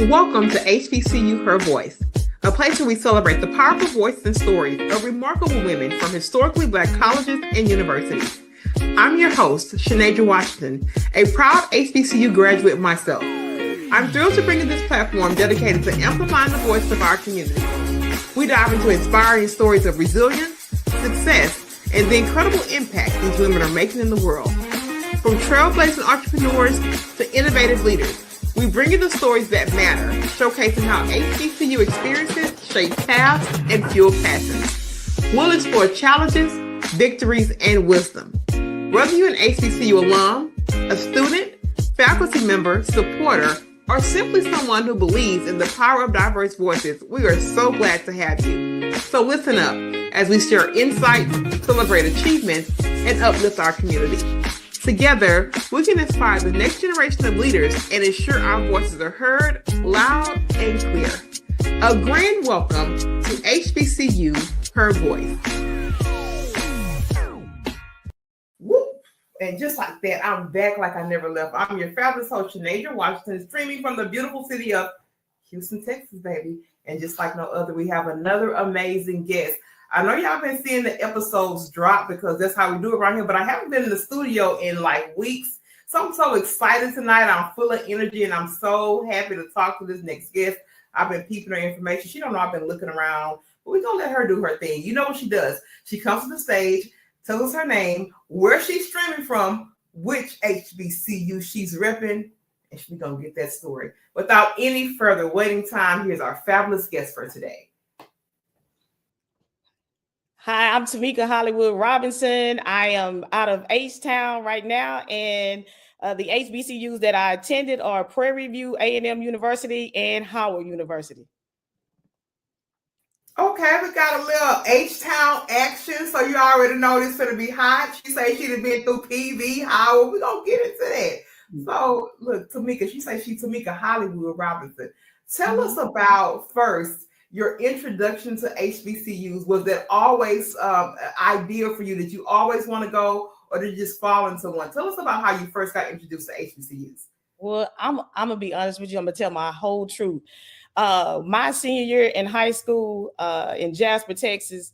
Welcome to HBCU Her Voice, a place where we celebrate the powerful voices and stories of remarkable women from historically Black colleges and universities. I'm your host, Shanadra Washington, a proud HBCU graduate myself. I'm thrilled to bring you this platform dedicated to amplifying the voice of our community. We dive into inspiring stories of resilience, success, and the incredible impact these women are making in the world. From trailblazing entrepreneurs to innovative leaders, we bring you the stories that matter, showcasing how HBCU experiences shape paths and fuel passions. We'll explore challenges, victories, and wisdom. Whether you're an HBCU alum, a student, faculty member, supporter, or simply someone who believes in the power of diverse voices, we are so glad to have you. So listen up as we share insights, celebrate achievements, and uplift our community. Together, we can inspire the next generation of leaders and ensure our voices are heard loud and clear. A grand welcome to HBCU Her Voice. Whoop. And just like that, I'm back like I never left. I'm your fabulous host, Shanadra Washington, streaming from the beautiful city of Houston, Texas, baby. And just like no other, we have another amazing guest. I know y'all been seeing the episodes drop because that's how we do it around here, but I haven't been in the studio in like weeks. So I'm so excited tonight. I'm full of energy and I'm so happy to talk to this next guest. I've been peeping her information. She don't know I've been looking around, but we're going to let her do her thing. You know what she does. She comes to the stage, tells us her name, where she's streaming from, which HBCU she's repping, and we're going to get that story. Without any further waiting time, here's our fabulous guest for today. Hi, I'm Tameka Robinson. I am out of H-Town right now, and the HBCUs that I attended are Prairie View A&M University and Howard University. Okay, we got a little H-Town action, so you already know this is going to be hot. She say she'd have been through PV, Howard. We're going to get into that. So, look, Tameka, she say she's Tameka Hollywood Robinson. Tell us about, first, your introduction to HBCUs. Was that always ideal for you? Did you always want to go, or did you just fall into one? Tell us about how you first got introduced to HBCUs. Well, I'm gonna be honest with you. I'm gonna tell my whole truth. My senior year in high school in Jasper, Texas,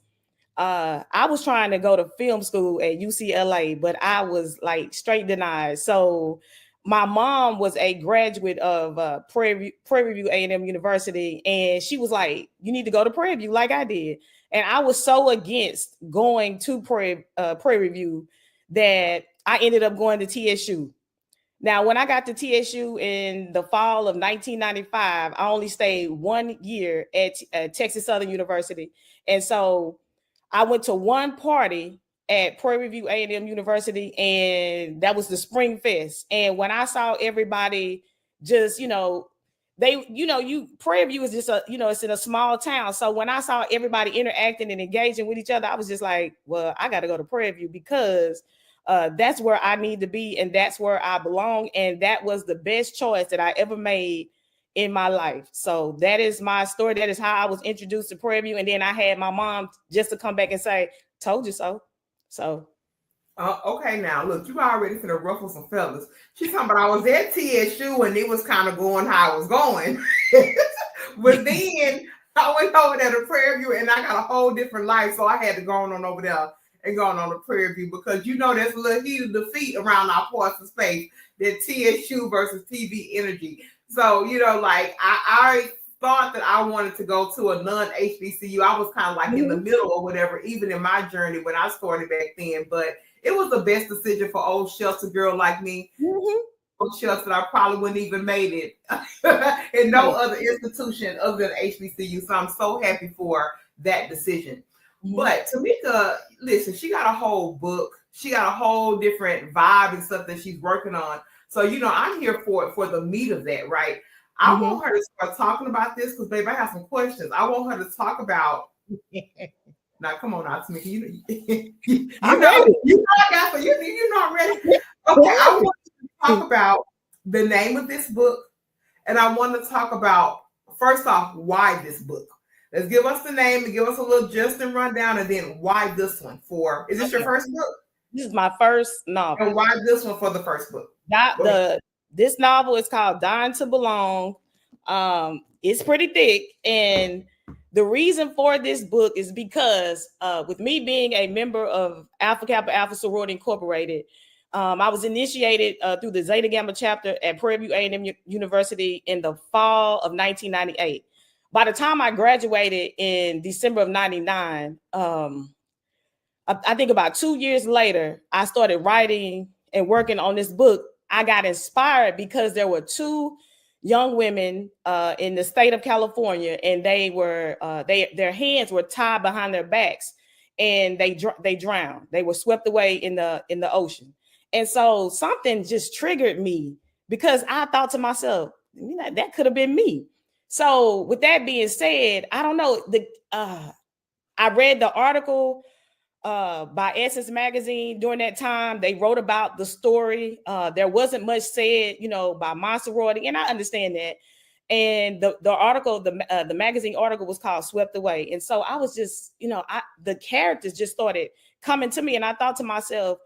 I was trying to go to film school at UCLA, but I was like straight denied. So my mom was a graduate of Prairie View A&M University, and she was like, you need to go to Prairie View like I did. And I was so against going to Prairie View that I ended up going to TSU. Now, when I got to TSU in the fall of 1995, I only stayed 1 year at Texas Southern University. And so I went to one party at Prairie View A&M University, and that was the Spring Fest. And when I saw everybody just, Prairie View is just it's in a small town. So when I saw everybody interacting and engaging with each other, I was just like, well, I got to go to Prairie View because that's where I need to be, and that's where I belong. And that was the best choice that I ever made in my life. So that is my story. That is how I was introduced to Prairie View. And then I had my mom just to come back and say, told you so. So, okay, now look, you already finna ruffle some feathers. She's talking about I was at TSU and it was kind of going how I was going, but then I went over there to Prairie View and I got a whole different life, so I had to go on over there and going on to Prairie View because there's a little heat of defeat around our parts of space, that TSU versus TV energy. So I thought that I wanted to go to a non-HBCU. I was kind of like in the middle or whatever, even in my journey when I started back then. But it was the best decision for old shelter girl like me. Old shelter, I probably wouldn't even made it in no other institution other than HBCU. So I'm so happy for that decision. But Tameka, listen, she got a whole book. She got a whole different vibe and stuff that she's working on. So I'm here for the meat of that, right? I want her to start talking about this because, babe, I have some questions. I want her to talk about. Now, come on, now, Tameka. I'm ready. I'm ready. Okay, I want to talk about the name of this book, and I want to talk about, first off, why this book. Let's give us the name and give us a little Justin rundown, and then why this one for. Is this your first book? This is my first novel. And why this one for the first book? This novel is called Dying to Belong. It's pretty thick. And the reason for this book is because with me being a member of Alpha Kappa Alpha Sorority Incorporated, I was initiated through the Zeta Gamma chapter at Prairie View A&M University in the fall of 1998. By the time I graduated in December of 99, I think about 2 years later, I started writing and working on this book. I got inspired because there were two young women in the state of California, and they were their hands were tied behind their backs, and they drowned. They were swept away in the ocean. And so something just triggered me because I thought to myself, you know, that could have been me. So with that being said, I don't know, I read the article by Essence Magazine during that time. They wrote about the story. There wasn't much said, you know, by my sorority, and I understand that. And the article, the magazine article was called "Swept Away," and so I was just, you know, the characters just started coming to me, and I thought to myself,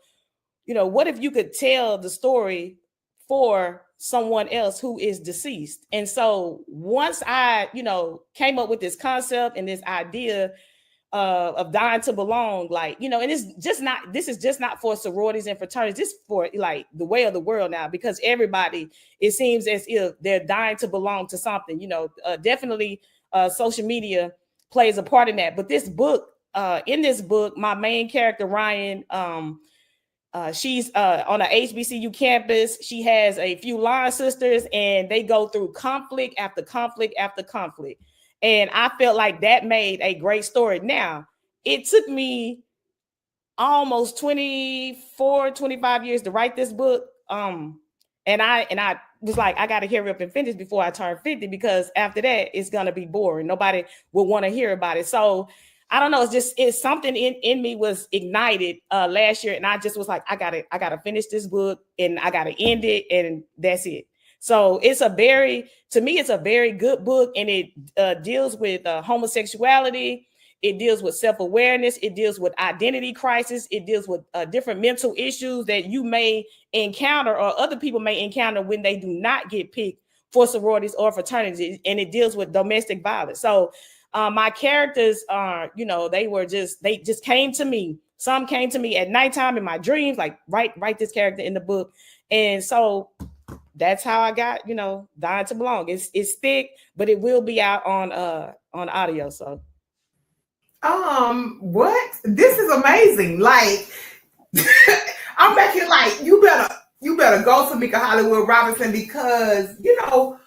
you know, what if you could tell the story for someone else who is deceased? And so once I, you know, came up with this concept and this idea of dying to belong, like, you know, and this is just not for sororities and fraternities, this is for like the way of the world now, because everybody, it seems as if they're dying to belong to something, you know. Definitely social media plays a part in that. But this book, in this book, my main character, Ryan, she's on a HBCU campus. She has a few line sisters, and they go through conflict after conflict after conflict. And I felt like that made a great story. Now, it took me almost 24, 25 years to write this book. And I was like, I got to hurry up and finish before I turn 50, because after that, it's going to be boring. Nobody will want to hear about it. So I don't know. It's something in me was ignited last year. And I just was like, I gotta finish this book, and I gotta end it. And that's it. So it's to me, it's a very good book, and it deals with homosexuality. It deals with self-awareness. It deals with identity crisis. It deals with different mental issues that you may encounter, or other people may encounter, when they do not get picked for sororities or fraternities. And it deals with domestic violence. So my characters are, you know, they just came to me. Some came to me at nighttime in my dreams, like write this character in the book. And so that's how I got, you know, Dying to Belong. It's thick, but it will be out on audio. So what? This is amazing. Like I'm back here like, you better go to Tameka Robinson, because, you know,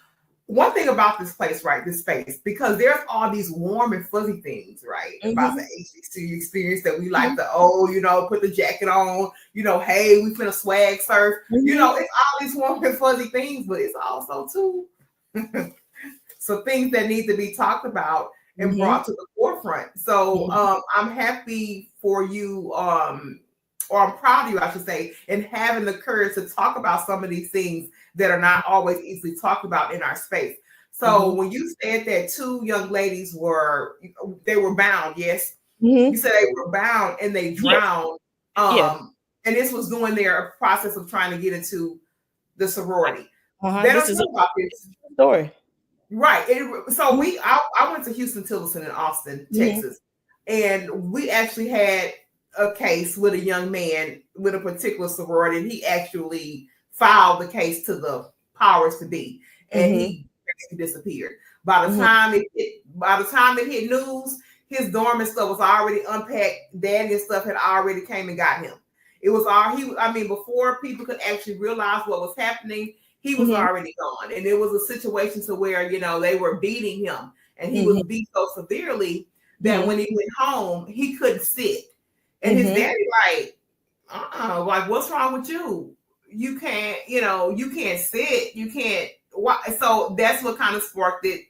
one thing about this place, right, this space, because there's all these warm and fuzzy things, right, about the HBCU experience that we like to, you know, put the jacket on, you know, hey, we finna swag surf, you know, it's all these warm and fuzzy things, but it's also too some things that need to be talked about and brought to the forefront. So I'm happy for you, or I'm proud of you, I should say, in having the courage to talk about some of these things that are not always easily talked about in our space. So when you said that two young ladies were bound, yes, you said they were bound and they drowned. And this was during their process of trying to get into the sorority. This is about this story. Right. So I went to Houston, Tillerson, and Austin, Texas, and we actually had a case with a young man with a particular sorority, and he actually filed the case to the powers to be, and he disappeared. By the time it hit news, his dorm and stuff was already unpacked. Daddy and stuff had already came and got him. It was before people could actually realize what was happening, he was already gone. And it was a situation to where, you know, they were beating him, and he was beat so severely that when he went home, he couldn't sit. And his daddy like, what's wrong with you? You can't, you know, you can't sit, you can't. So that's what kind of sparked it.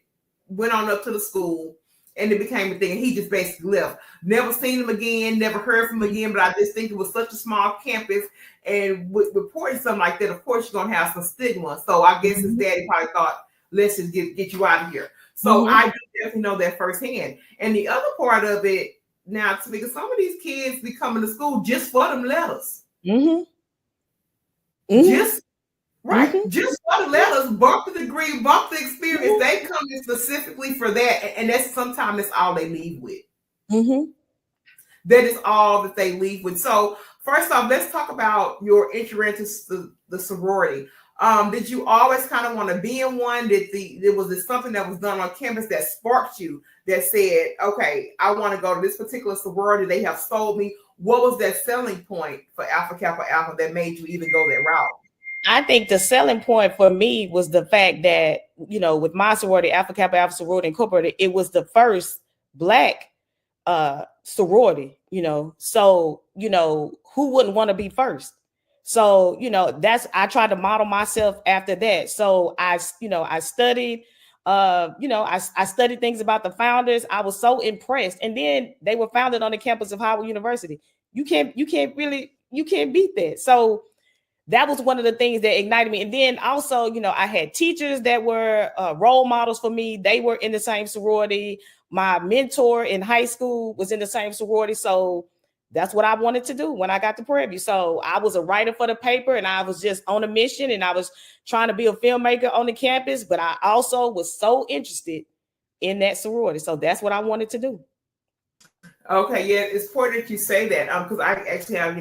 Went on up to the school, and it became a thing. And he just basically left. Never seen him again, never heard from him again. But I just think it was such a small campus, and with reporting something like that, of course, you're gonna have some stigma. So I guess his daddy probably thought, let's just get you out of here. So I do definitely know that firsthand. And the other part of it, now, because some of these kids be coming to school just for them letters. Just Right. Just for the letters, bump the degree, bump the experience. They come in specifically for that. And that's sometimes that's all they leave with. That is all that they leave with. So first off, let's talk about your entry into the sorority. Did you always kind of want to be in one? Was this something that was done on campus that sparked you, that said, okay, I want to go to this particular sorority. They have sold me. What was that selling point for Alpha Kappa Alpha that made you even go that route? I think the selling point for me was the fact that, with my sorority, Alpha Kappa Alpha Sorority Incorporated, it was the first Black sorority, so, who wouldn't want to be first? So, I tried to model myself after that. So I studied, I studied things about the founders. I was so impressed. And then they were founded on the campus of Howard University. You can't beat that. So that was one of the things that ignited me. And then also, I had teachers that were role models for me. They were in the same sorority. My mentor in high school was in the same sorority. So that's what I wanted to do when I got to Prairie View. So I was a writer for the paper, and I was just on a mission, and I was trying to be a filmmaker on the campus. But I also was so interested in that sorority. So that's what I wanted to do. Okay, yeah, it's important that you say that because I actually have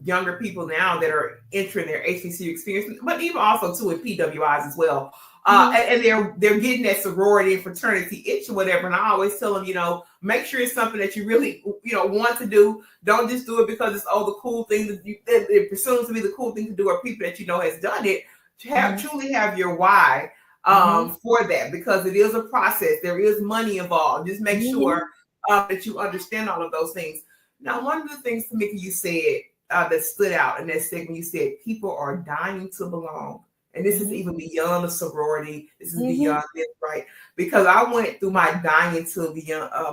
younger people now that are entering their HBCU experience, but even also too with PWIs as well, and they're getting that sorority and fraternity itch or whatever. And I always tell them, make sure it's something that you really want to do. Don't just do it because it's the cool thing that it presumes to be the cool thing to do, or people that has done it. Truly have your why for that, because it is a process. There is money involved. Just make sure that you understand all of those things. Now, one of the things, Tameka, you said that stood out in that segment, you said people are dying to belong. And this is even beyond the sorority. This is beyond this, right? Because I went through my dying to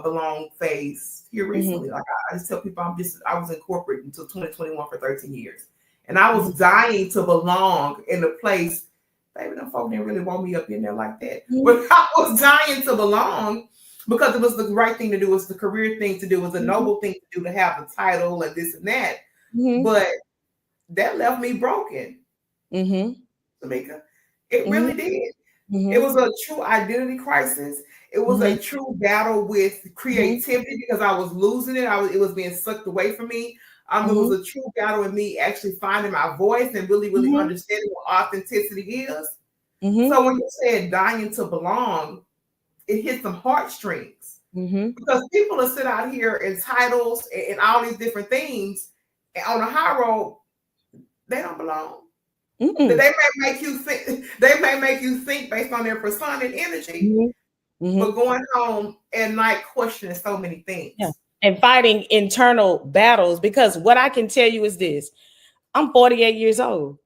belong phase here recently. Like I just tell people, I was in corporate until 2021 for 13 years. And I was dying to belong in a place. Baby, them folk didn't really want me up in there like that. But I was dying to belong, because it was the right thing to do, it was the career thing to do, it was a noble thing to do, to have the title and this and that. But that left me broken, Tameka. It really did. It was a true identity crisis. It was a true battle with creativity because I was losing it. It was being sucked away from me. It was a true battle with me actually finding my voice and really, really understanding what authenticity is. So when you said dying to belong, it hit some heartstrings, because people will sit out here in titles and all these different things, and on the high road, they don't belong. They may make you think. They may make you think based on their persona and energy, but going home at night questioning so many things and fighting internal battles. Because what I can tell you is this: I'm 48 years old.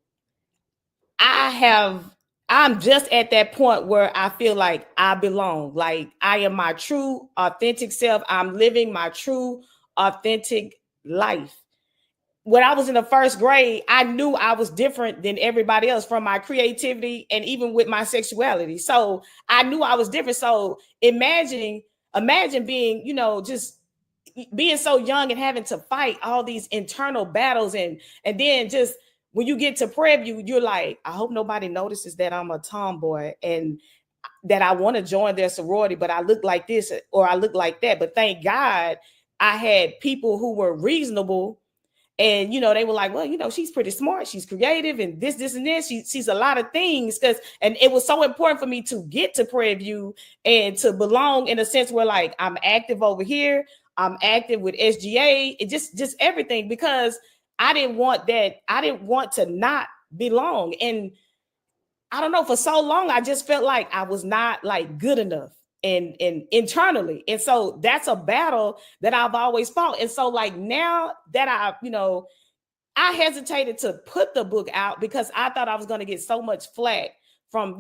I'm just at that point where I feel like I belong. Like I am my true, authentic self. I'm living my true, authentic life. When I was in the first grade, I knew I was different than everybody else from my creativity and even with my sexuality. So I knew I was different. So imagine being, just being so young and having to fight all these internal battles, and then just when you get to Prairie View, you're like, I hope nobody notices that I'm a tomboy and that I want to join their sorority, but I look like this or I look like that. But thank God I had people who were reasonable, and they were like, well, she's pretty smart, she's creative, and this and this. She's a lot of things, and it was so important for me to get to Prairie View and to belong in a sense where like I'm active over here, I'm active with SGA, and just everything, because I didn't want that. I didn't want to not belong. And I don't know, for so long, I just felt like I was not like good enough and internally. And so that's a battle that I've always fought. And so like now that I hesitated to put the book out because I thought I was going to get so much flack from,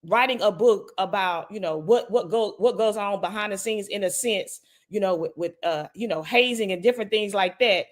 writing a book about, what goes on behind the scenes, in a sense, with hazing and different things like that.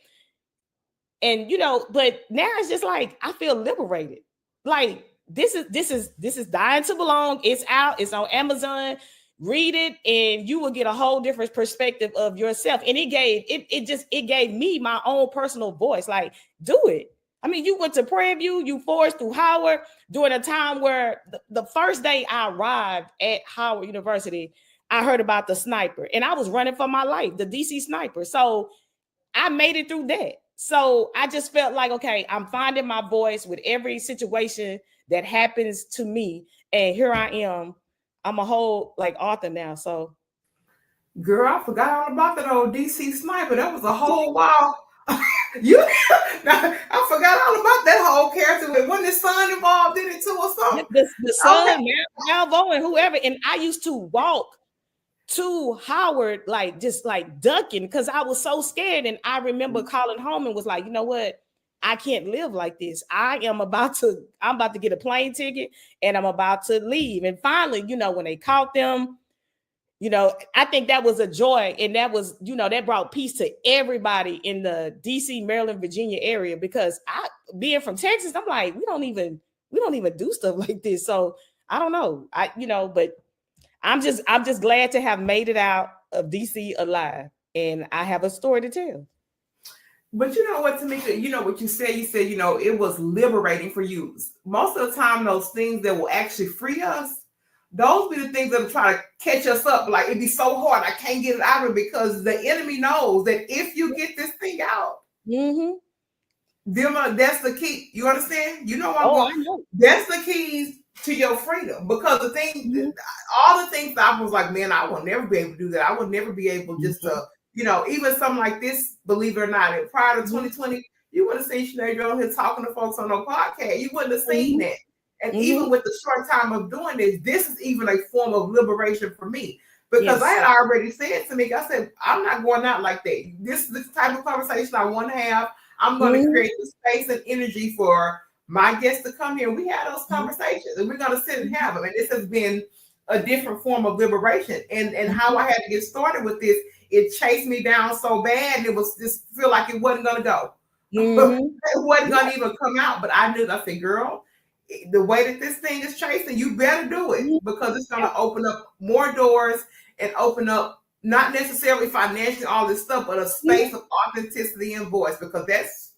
And but now it's just like I feel liberated. Like this is Dying to Belong. It's out. It's on Amazon. Read it, and you will get a whole different perspective of yourself. And it gave me my own personal voice. Like, do it. I mean, you went to Prairie View, you forged through Howard during a time where the first day I arrived at Howard University, I heard about the sniper and I was running for my life, the DC sniper. So I made it through that. So I just felt like, okay, I'm finding my voice with every situation that happens to me. And here I am. I'm a whole like author now. So girl, I forgot all about that old DC sniper. That was a whole while. You, I forgot all about that whole character. When the son involved in it too, or something. The son, Okay. Malvo, and whoever. And I used to walk to Howard, like just like ducking because I was so scared. And I remember calling home and was like, you know what? I can't live like this. I'm about to get a plane ticket and I'm about to leave. And finally, you know, when they caught them, you know, I think that was a joy. And that was, you know, that brought peace to everybody in the DC, Maryland, Virginia area, because being from Texas, I'm like, we don't even do stuff like this. So I don't know. But I'm just glad to have made it out of DC alive, and I have a story to tell. But you know what, Tameka, you know what you said, you know, it was liberating for you. Most of the time, those things that will actually free us, those be the things that will try to catch us up. Like, it'd be so hard, I can't get it out of it, because the enemy knows that if you get this thing out, that's the key. You understand? You know what I'm going. I know. That's the keys to your freedom, because the thing, all the things that I was like, man, I will never be able to do that. I would never be able just to, you know, even something like this, believe it or not, and prior to 2020, you wouldn't have seen Sinead on here talking to folks on no podcast. You wouldn't have seen that. And even with the short time of doing this is even a form of liberation for me. Because I had already said to me, I said, I'm not going out like that. This is the type of conversation I want to have. I'm going to create the space and energy for my guests to come here. We had those conversations, and we're going to sit and have them. And this has been a different form of liberation. And how I had to get started with this, it chased me down so bad, and it was just feel like it wasn't going to go. It wasn't going to even come out. But I said, girl, the way that this thing is chasing, you better do it, because it's going to open up more doors and open up not necessarily financially all this stuff, but a space of authenticity and voice, because that's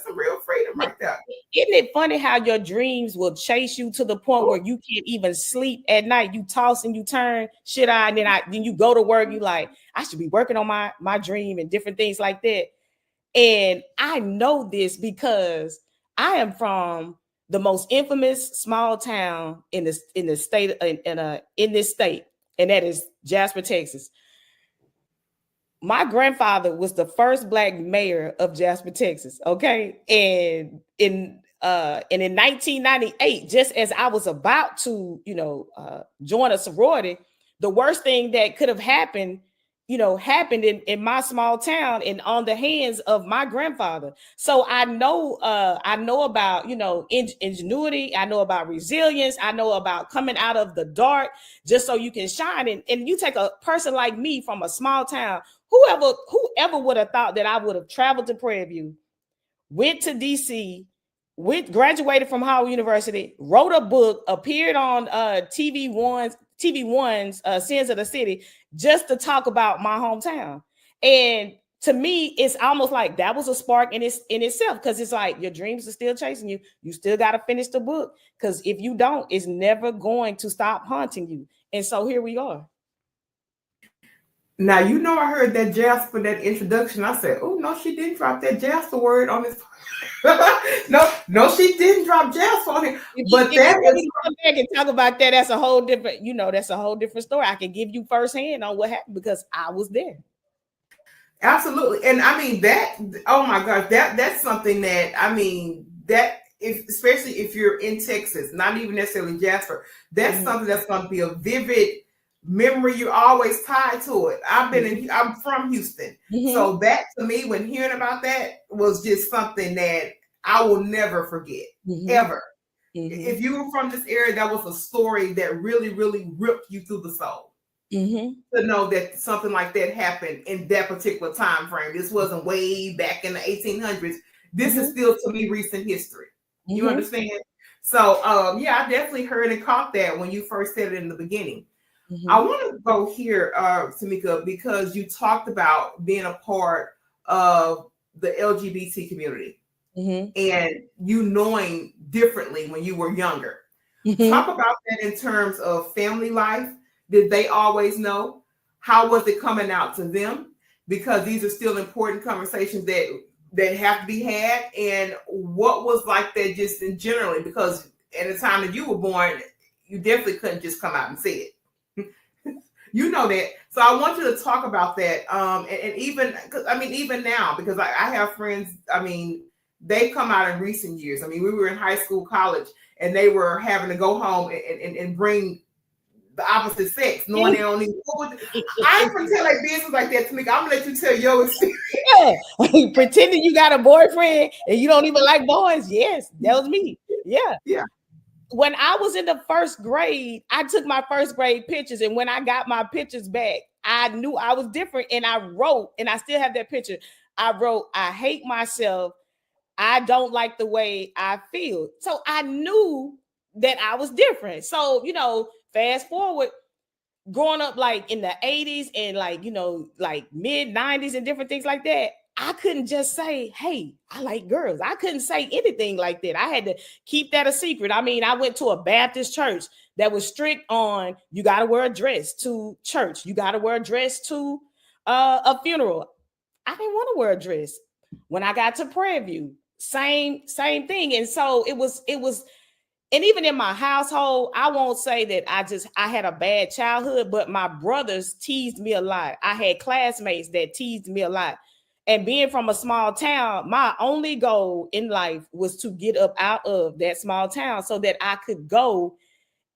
some real freedom right there. Isn't it funny how your dreams will chase you to the point where you can't even sleep at night? You toss and you turn shit on, and then you go to work. You like, I should be working on my dream and different things like that. And I know this because I am from the most infamous small town in this state, and that is Jasper, Texas. My grandfather was the first Black mayor of Jasper, Texas. Okay. And in 1998, just as I was about to, join a sorority, the worst thing that could have happened, happened in my small town and on the hands of my grandfather. So I know about, ingenuity. I know about resilience. I know about coming out of the dark just so you can shine. And you take a person like me from a small town. Whoever would have thought that I would have traveled to Prairie View, went to DC, graduated from Howard University, wrote a book, appeared on TV One's Sins of the City, just to talk about my hometown. And to me, it's almost like that was a spark in itself, because it's like your dreams are still chasing you. You still got to finish the book, because if you don't, it's never going to stop haunting you. And so here we are. Now, I heard that Jasper, that introduction. I said, oh, no, she didn't drop that Jasper word on this. no, she didn't drop Jasper on it. But that is, come back and talk about that. That's a whole different, that's a whole different story. I can give you firsthand on what happened because I was there. Absolutely. And I mean, oh my gosh, that's something that, especially if you're in Texas, not even necessarily Jasper, that's something that's going to be a vivid memory. You're always tied to it. I'm from Houston. So that, to me, when hearing about that, was just something that I will never forget, ever. If you were from this area, that was a story that really, really ripped you through the soul. To know that something like that happened in that particular time frame. This wasn't way back in the 1800s. This is still, to me, recent history. You understand? So, I definitely heard and caught that when you first said it in the beginning. I want to go here, Tameka, because you talked about being a part of the LGBT community. and you knowing differently when you were younger. Mm-hmm. Talk about that in terms of family life. Did they always know? How was it coming out to them? Because these are still important conversations that have to be had. And what was like that just in generally? Because at the time that you were born, you definitely couldn't just come out and say it. You know that. So I want you to talk about that. And even, even now, because I have friends, they've come out in recent years. We were in high school, college, and they were having to go home and bring the opposite sex, knowing they don't even. I ain't gonna tell like business like that, Tameka. I'm gonna let you tell your experience. Yeah, pretending you got a boyfriend and you don't even like boys. Yes, that was me. Yeah. Yeah. When I was in the first grade, I took my first grade pictures, and when I got my pictures back, I knew I was different. And I wrote, and I still have that picture. I wrote, I hate myself. I don't like the way I feel. So I knew that I was different. So, fast forward, growing up like in the 80s and like, like mid 90s and different things like that, I couldn't just say, hey, I like girls. I couldn't say anything like that. I had to keep that a secret. I went to a Baptist church that was strict on you got to wear a dress to church. You got to wear a dress to a funeral. I didn't want to wear a dress. When I got to Prairie View, same thing. And so it was, and even in my household, I won't say that I had a bad childhood, but my brothers teased me a lot. I had classmates that teased me a lot. And being from a small town, my only goal in life was to get up out of that small town so that I could go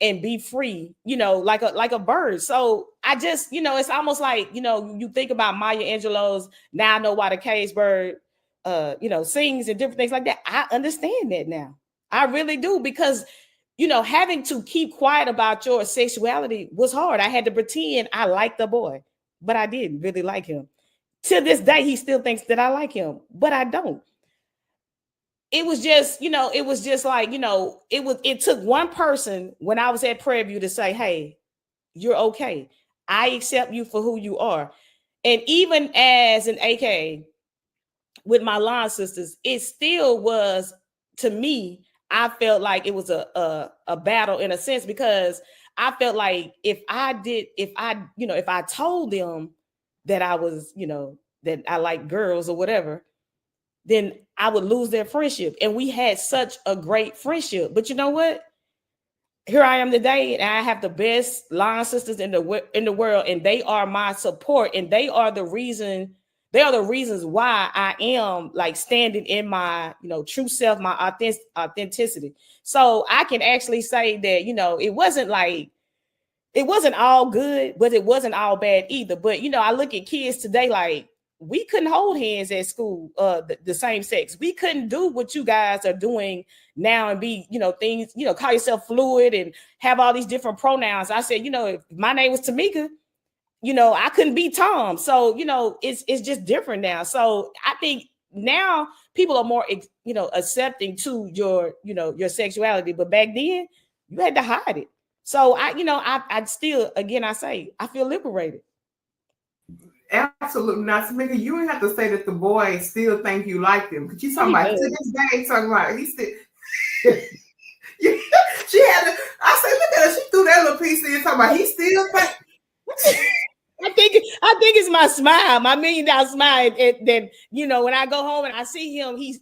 and be free, like a bird. So I just, it's almost like, you think about Maya Angelou's Now I Know Why the Caged Bird, sings and different things like that. I understand that now. I really do, because, having to keep quiet about your sexuality was hard. I had to pretend I liked the boy, but I didn't really like him. To this day, he still thinks that I like him, but I don't. It was just, like, it took one person when I was at Prairie View to say, hey, you're okay. I accept you for who you are. And even as an AK with my line sisters, it still was, to me, I felt like it was a battle in a sense, because I felt like if I told them that I was, that I like girls or whatever, then I would lose their friendship. And we had such a great friendship. But you know what? Here I am today, and I have the best line sisters in the world, and they are my support, and they are the reasons why I am like standing in my, true self, my authenticity. So I can actually say that, it wasn't all good, but it wasn't all bad either. But, I look at kids today, like, we couldn't hold hands at school, the same sex. We couldn't do what you guys are doing now and be, things, call yourself fluid and have all these different pronouns. I said, if my name was Tameka, I couldn't be Tom. So, it's just different now. So I think now people are more, accepting to your sexuality. But back then you had to hide it. So I still, again, I say, I feel liberated. Absolutely not, Tameka. You ain't have to say that the boys still think you like them. Because you talking about to this day, talking about he still. She had to. I said, look at her. She threw that little piece in, talking about he still think. I think it's my smile, my $1 million smile. That when I go home and I see him, he's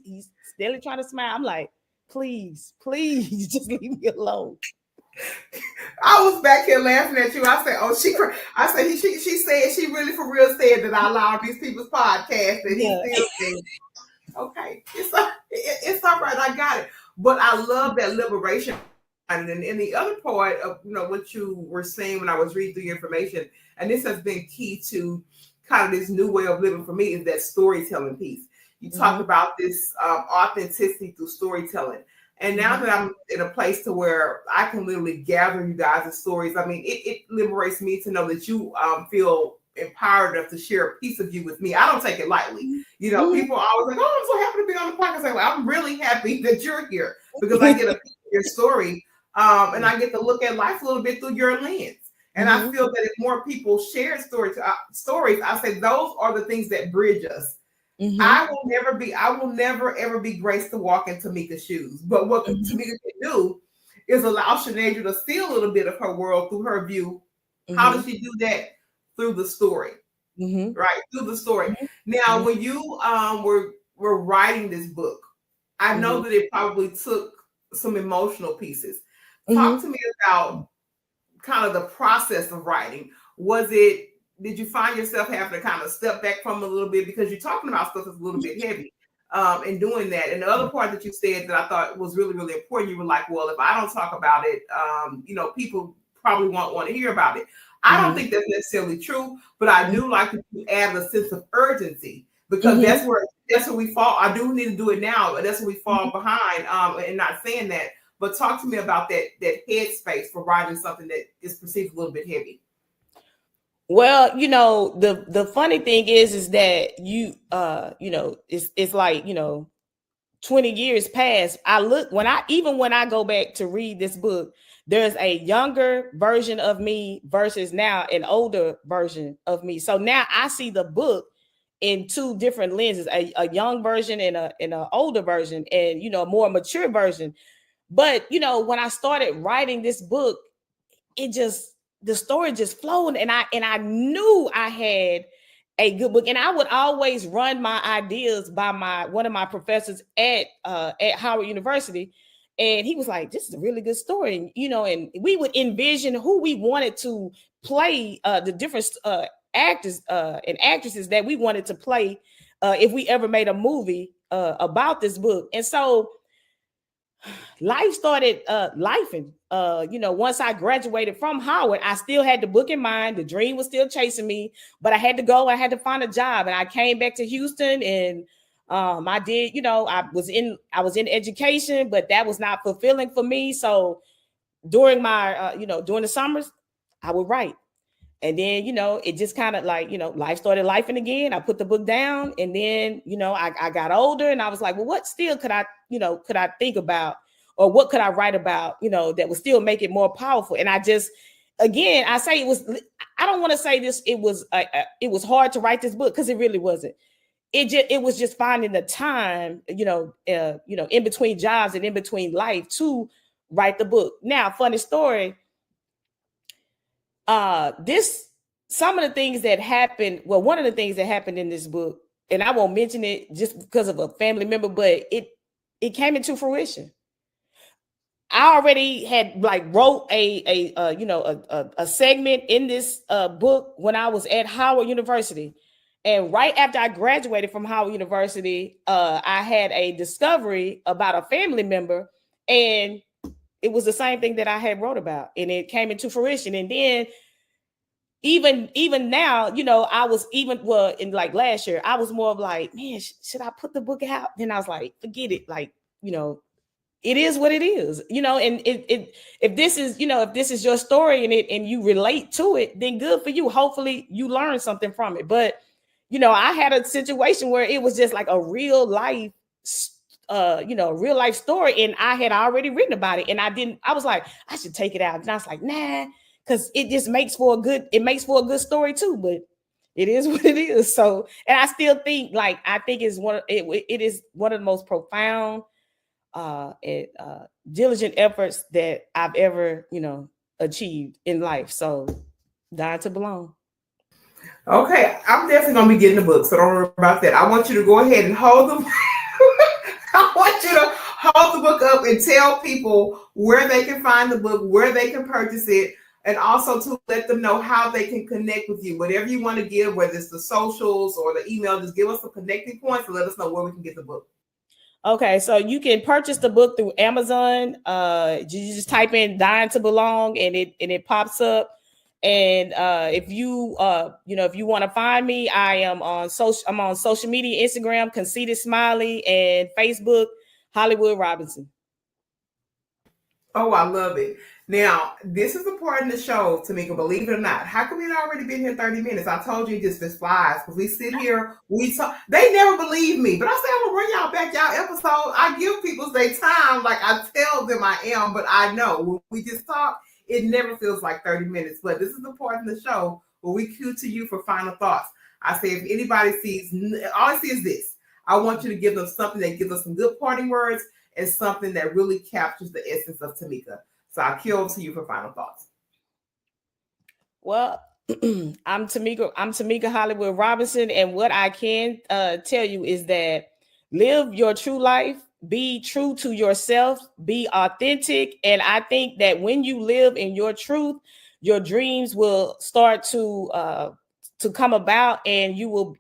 still trying to smile. I'm like, please, just leave me alone. I was back here laughing at you. I said, "Oh, I said she said she really for real said that I allowed these people's podcasts that he still thinks." Okay, it's all right. I got it. But I love that liberation. And then the other part of what you were saying when I was reading through your information, and this has been key to kind of this new way of living for me, is that storytelling piece. You talked about this authenticity through storytelling. And now that I'm in a place to where I can literally gather you guys' stories, it liberates me to know that you feel empowered enough to share a piece of you with me. I don't take it lightly. People are always like, "Oh, I'm so happy to be on the podcast." Well, I'm really happy that you're here because I get a piece of your story, and I get to look at life a little bit through your lens. And I feel that if more people share stories, I say those are the things that bridge us. Mm-hmm. I will never ever be graced to walk in Tameka's shoes. But what Mm-hmm. Tameka can do is allow Shanasia to see a little bit of her world through her view. How Mm-hmm. does she do that? Through the story, Mm-hmm. right? Through the story. Now, Mm-hmm. when you were writing this book, I know Mm-hmm. that it probably took some emotional pieces. Talk Mm-hmm. to me about kind of the process of writing. Was it, did you find yourself having to kind of step back from a little bit because you're talking about stuff that's a little bit heavy in doing that? And the other part that you said that I thought was really, really important, you were like, well, if I don't talk about it, people probably won't want to hear about it. I don't Mm-hmm. think that's necessarily true, but I do like that you add a sense of urgency because Mm-hmm. that's where we fall. I do need to do it now, but that's where we fall behind. And not saying that, but talk to me about that headspace for writing something that is perceived a little bit heavy. Well, the funny thing is that it's like, 20 years past. I look when I go back to read this book, there's a younger version of me versus now an older version of me. So now I see the book in two different lenses, a young version and a older version, and a more mature version. But when I started writing this book, it just the story just flowed, and I knew I had a good book. And I would always run my ideas by one of my professors at Howard University, and he was like, this is a really good story. And we would envision who we wanted to play, the different actors and actresses that we wanted to play if we ever made a movie about this book. And so life started lifing. Once I graduated from Howard, I still had the book in mind. The dream was still chasing me, but I had to go. I had to find a job, and I came back to Houston, and I did. I was in education, but that was not fulfilling for me. So during my during the summers, I would write. And then, it just kind of like, life started lifing again. I put the book down, and then, I got older, and I was like, well, what still could I think about, or what could I write about, that would still make it more powerful? And I just, again, I don't want to say this, it was hard to write this book, because it really wasn't. It was just finding the time, in between jobs and in between life to write the book. Now, funny story, this some of the things that happened, well, one of the things that happened in this book, and I won't mention it just because of a family member, but it came into fruition. I already had like wrote a segment in this book when I was at Howard University. And right after I graduated from Howard University, I had a discovery about a family member, and it was the same thing that I had wrote about, and it came into fruition. And then even now, I was even, well, in like last year, I was more of like, man, should I put the book out? Then I was like, forget it. Like, it is what it is, and if this is, if this is your story, and you relate to it, then good for you. Hopefully you learn something from it. But, I had a situation where it was just like a real life, real life story, and I had already written about it, and I was like, I should take it out. And I was like, nah, because it makes for a good story too. But it is what it is. So, and I still think, like, I think it is one of the most profound diligent efforts that I've ever, achieved in life. So, Dying to Belong. Okay, I'm definitely gonna be getting the book, so don't worry about that. I want you to go ahead and hold them. I want you to hold the book up and tell people where they can find the book, where they can purchase it, and also to let them know how they can connect with you. Whatever you want to give, whether it's the socials or the email, just give us the connecting points and let us know where we can get the book. Okay, so you can purchase the book through Amazon. You just type in "Dying to Belong" and it pops up. And if you if you want to find me, I'm on social media, Instagram, Conceited Smiley, and Facebook, Hollywood Robinson. Oh, I love it. Now, this is the part in the show, Tameka, believe it or not. How come we've already been here 30 minutes? I told you this flies because we sit here, we talk. They never believe me, but I say I'm going to bring y'all back y'all episode. I give people their time like I tell them I am, but I know when we just talk, it never feels like 30 minutes. But this is the part in the show where we cue to you for final thoughts. I say, if anybody sees, all I see is this. I want you to give them something that gives us some good parting words and something that really captures the essence of Tameka. So I'll kill to you for final thoughts. Well, I'm Tameka Hollywood Robinson, and what I can tell you is that live your true life, be true to yourself, be authentic, and I think that when you live in your truth, your dreams will start to come about, and you will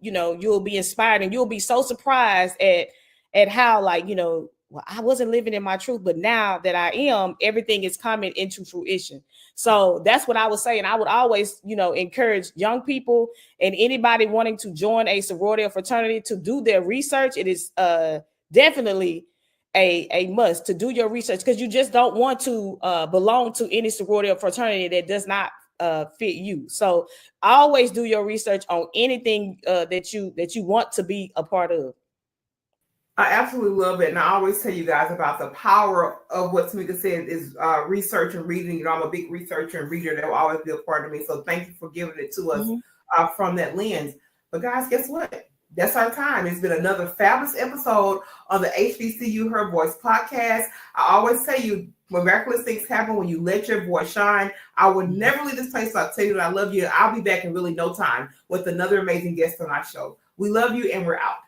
be inspired, and you'll be so surprised at how, like, well, I wasn't living in my truth, but now that I am, everything is coming into fruition. So that's what I would say. And I would always, encourage young people and anybody wanting to join a sorority or fraternity to do their research. It is definitely a must to do your research, because you just don't want to belong to any sorority or fraternity that does not fit you. So always do your research on anything that you want to be a part of. I absolutely love it. And I always tell you guys about the power of what Tameka said is research and reading. I'm a big researcher and reader. That will always be a part of me. So thank you for giving it to us from that lens. But guys, guess what? That's our time. It's been another fabulous episode on the HBCU Her Voice podcast. I always tell you, miraculous things happen when you let your voice shine. I would never leave this place. So I'll tell you that I love you. I'll be back in really no time with another amazing guest on our show. We love you, and we're out.